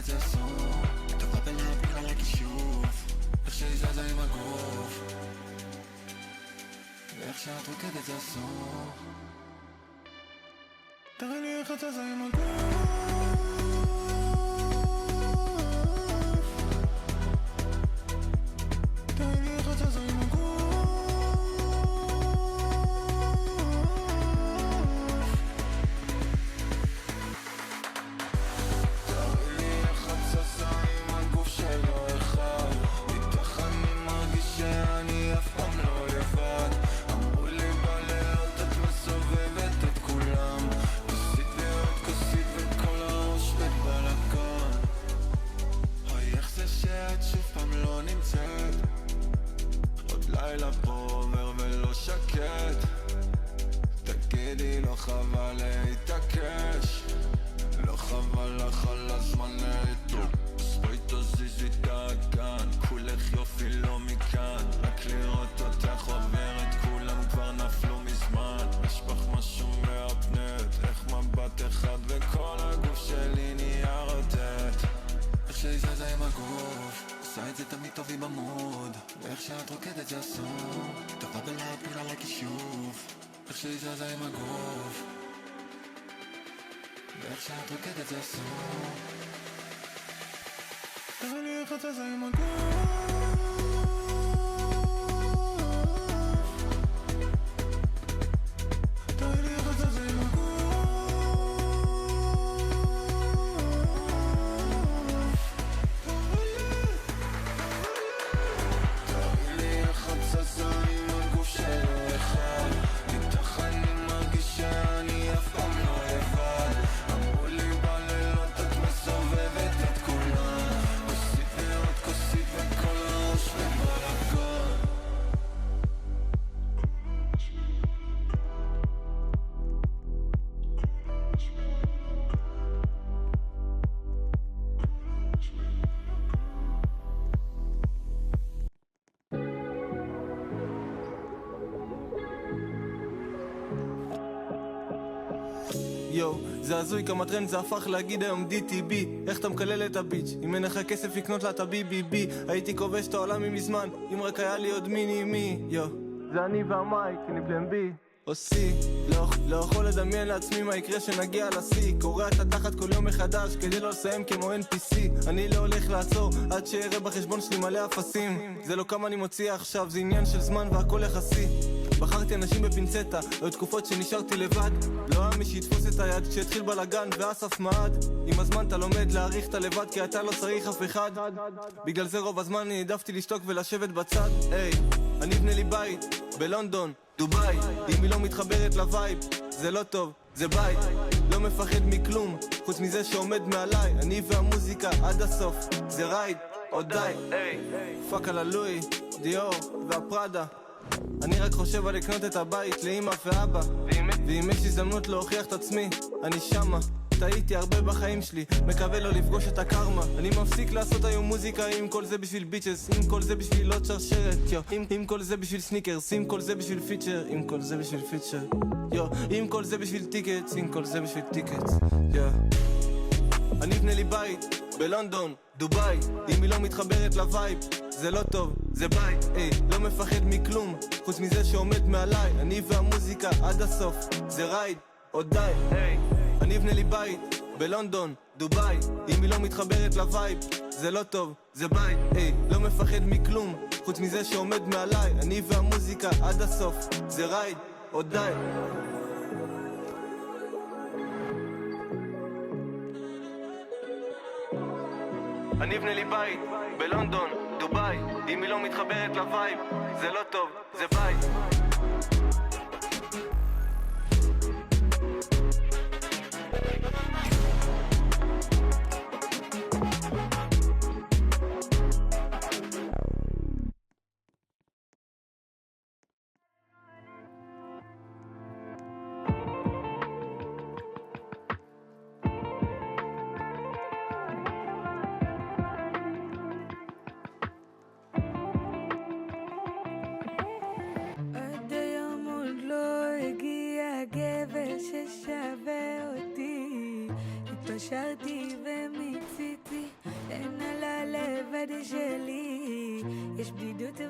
רוקדת זה אסור, היא טובה בלהפיל על הכישוף, איך שהיא זזה עם הגוף, ואיך שאת רוקדת זה אסור. תראי לי איך את זזה עם הגוף, תראי לי איך את זזה עם הגוף, תראי לי איך את זזה עם הגוף שלא אחד, איתך אני מרגיש שאני אף פעם לא לבד. אמרו לי בלילות את מסובבת את כולם, כוסית ועוד כוסית וכל הראש בבלגן. אוי איך זה שאת שוב פעם לא נמצאת, עוד לילה פה עובר ולא שקט. תגידי לא חבל להתעקש, לא חבל לך על הזמן להתוק, אז בואי תזיזי את האגן, כולך יופי לא מכאן, רק לראות אותך עוברת כולם כבר נפלו מזמן. יש בך משהו מהפנט, איך מבט אחד וכל הגוף שלי נהיה רוטט, איך שהיא זזה עם הגוף, עושה את זה תמיד טובי במוד, ואיך שאת רוקדת זה אסור, טובה בלהפיל על הכישוף, איך שהיא זזה עם הגוף, ואיך שאת רוקדת זה אסור. תראי לי איך את זזה עם הגוף, תראי לי איך את זזה עם הגוף, תראי לי איך את זזה עם הגוף שלא אחד, איתך אני מרגיש שאני אף פעם לא לבד. אמרו לי בלילות את מסובבת את כולם, כוסית ועוד כוסית וכל הראש בבלגן. יו, זה הזוי כמה טרנד זה הפך להגיד היום DTB. איך אתה מקלל את הביץ' אם אין לך כסף לקנות לה את ה-BBB. הייתי כובש את העולם מזמן אם רק היה לי עוד מיני. יו, זה אני והמייק, אני פלן בי או C. לא יכול לדמיין לעצמי מה יקרה שנגיע ל-C. קורא את התחת כל יום מחדש כדי לא לסיים כמו NPC. אני לא הולך לעצור עד שיראה בחשבון שלי מלא אפסים. זה לא כמה אני מוציא עכשיו, זה עניין של זמן והכל יחסי. בחרתי אנשים בפינצטה, היו תקופות שנשארתי לבד. לא היה מי שיתפוס את היד כשהתחיל בלגן ואסף מעד. עם הזמן אתה לומד להעריך את הלבד כי אתה לא צריך אף אחד. בגלל זה רוב הזמן אני העדפתי לשתוק ולשבת בצד. היי, אני אבנה לי בית בלונדון, דוביי. אם היא לא מתחברת לווייב זה לא טוב, זה בית. לא מפחד מכלום חוץ מזה שעומד מעליי. אני והמוזיקה עד הסוף, זה רייד או די. פאק על הלואי, דיור והפרדה. אני רק חושב על לקנות את הבית לאמא ואבא, ואם יש הזדמנות להוכיח את עצמי אני שמה. טעיתי הרבה בחיים שלי, מקווה לא לפגוש את הקרמה. אני מפסיק לעשות היום מוזיקה, אם כל זה בשביל ביצ'ס, אם כל זה בשביל עוד שרשרת, אם כל זה בשביל סניקרס, אם כל זה בשביל פיצ'ר, אם כל זה בשביל פיצ'ר, אם כל זה בשביל טיקטס, אם כל זה בשביל טיקטס. אני אבנה לי בית בלונדון, דוביי. אם היא לא מתחברת לווייב זה לא טוב, זה בית. לא מפחד מכלום חוץ מזה שעומד מעליי. אני והמוזיקה עד הסוף, זה רייד או די. אני אבנה לי בית בלונדון, דוביי. אם היא לא מתחברת לווייב זה לא טוב, זה בית. לא מפחד מכלום חוץ מזה שעומד מעליי. אני והמוזיקה עד הסוף, זה רייד או די. אני אבנה לי בית בלונדון, דוביי. אם היא לא מתחברת לווייב זה לא טוב, זה בית. גבר ששווה אותי, התפשרתי ומיציתי ביד שלי, יש בדידות